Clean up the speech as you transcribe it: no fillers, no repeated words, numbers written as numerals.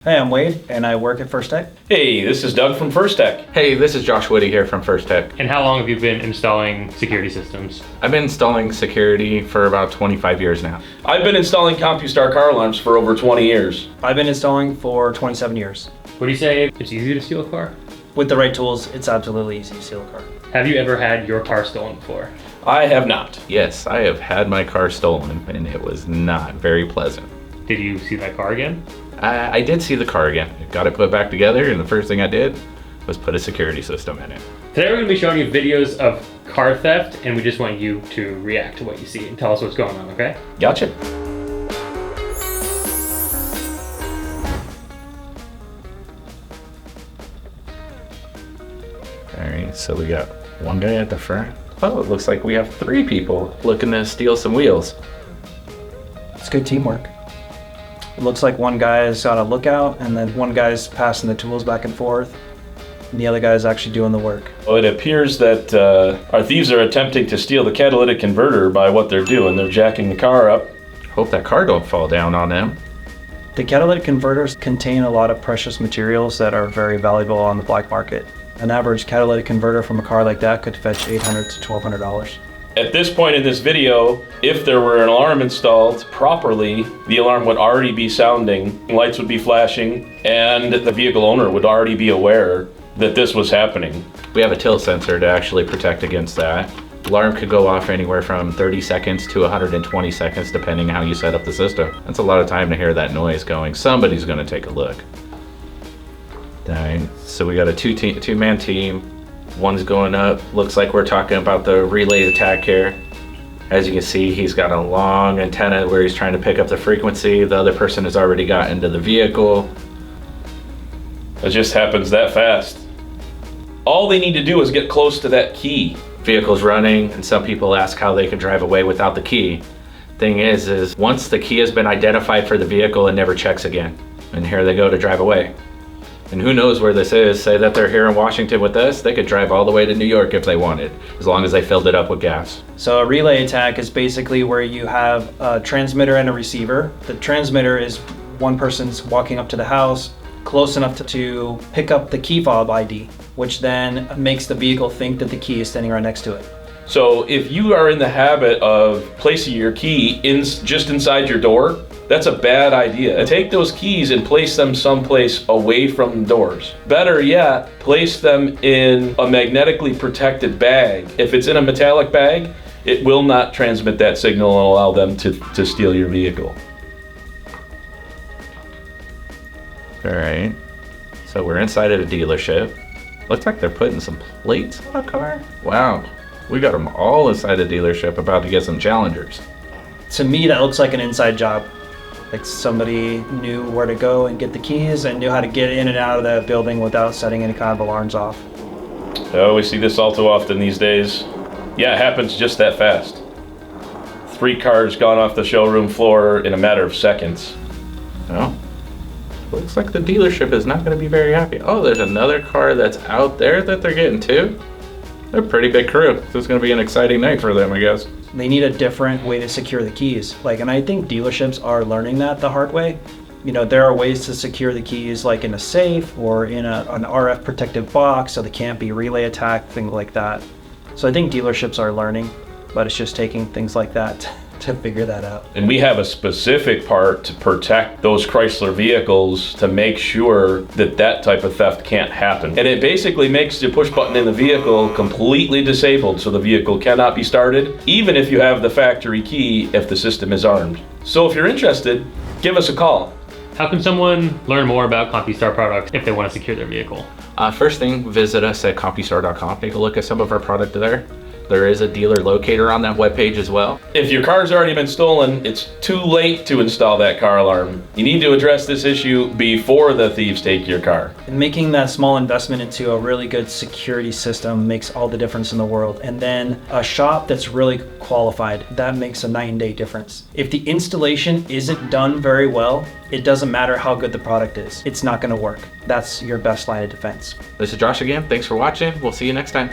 Hey, I'm Wade, and I work at First Tech. Hey, this is Doug from First Tech. Hey, this is Josh Woody here from First Tech. And how long have you been installing security systems? I've been installing security for about 25 years now. I've been installing Compustar car alarms for over 20 years. I've been installing for 27 years. Would you say it's easy to steal a car? With the right tools, it's absolutely easy to steal a car. Have you ever had your car stolen before? I have not. Yes, I have had my car stolen, and it was not very pleasant. Did you see that car again? I did see the car again. Got it put back together, and the first thing I did was put a security system in it. Today we're going to be showing you videos of car theft, and we just want you to react to what you see and tell us what's going on, okay? Gotcha. Alright, so we got one guy at the front. Oh, it looks like we have 3 people looking to steal some wheels. It's good teamwork. It looks like one guy's got a lookout, and then one guy's passing the tools back and forth, and the other guy's actually doing the work. Well, it appears that our thieves are attempting to steal the catalytic converter by what they're doing. They're jacking the car up. Hope that car don't fall down on them. The catalytic converters contain a lot of precious materials that are very valuable on the black market. An average catalytic converter from a car like that could fetch $800 to $1,200. At this point in this video, if there were an alarm installed properly, the alarm would already be sounding, lights would be flashing, and the vehicle owner would already be aware that this was happening. We have a tilt sensor to actually protect against that. Alarm could go off anywhere from 30 seconds to 120 seconds depending how you set up the system. That's a lot of time to hear that noise going. Somebody's going to take a look. Alright, so we got a two-man team. One's going up. Looks like we're talking about the relay attack here. As you can see, he's got a long antenna where he's trying to pick up the frequency. The other person has already got into the vehicle. It just happens that fast. All they need to do is get close to that key. Vehicle's running, and some people ask how they can drive away without the key. Thing is once the key has been identified for the vehicle, it never checks again. And here they go to drive away. And who knows where this is. Say that they're here in Washington with us, they could drive all the way to New York if they wanted, as long as they filled it up with gas. So a relay attack is basically where you have a transmitter and a receiver. The transmitter is one person's walking up to the house, close enough to pick up the key fob ID, which then makes the vehicle think that the key is standing right next to it. So if you are in the habit of placing your key just inside your door, that's a bad idea. Take those keys and place them someplace away from doors. Better yet, place them in a magnetically protected bag. If it's in a metallic bag, it will not transmit that signal and allow them to steal your vehicle. All right, so we're inside of a dealership. Looks like they're putting some plates on a car. Wow, we got them all inside a dealership about to get some Challengers. To me, that looks like an inside job. Like somebody knew where to go and get the keys and knew how to get in and out of the building without setting any kind of alarms off. Oh, we see this all too often these days. Yeah, it happens just that fast. 3 cars gone off the showroom floor in a matter of seconds. Well, looks like the dealership is not going to be very happy. Oh, there's another car that's out there that they're getting to. They're a pretty big crew. This is going to be an exciting night for them, I guess. They need a different way to secure the keys. And I think dealerships are learning that the hard way. You know, there are ways to secure the keys like in a safe or in an RF protective box so they can't be relay attacked, things like that. So I think dealerships are learning, but it's just taking things like that to figure that out. And we have a specific part to protect those Chrysler vehicles to make sure that that type of theft can't happen. And it basically makes the push button in the vehicle completely disabled so the vehicle cannot be started, even if you have the factory key if the system is armed. So if you're interested, give us a call. How can someone learn more about Compustar products if they want to secure their vehicle? First thing, visit us at compustar.com. Take a look at some of our product there. There is a dealer locator on that webpage as well. If your car's already been stolen, it's too late to install that car alarm. You need to address this issue before the thieves take your car. And making that small investment into a really good security system makes all the difference in the world. And then a shop that's really qualified, that makes a night and day difference. If the installation isn't done very well, it doesn't matter how good the product is. It's not gonna work. That's your best line of defense. This is Josh again. Thanks for watching. We'll see you next time.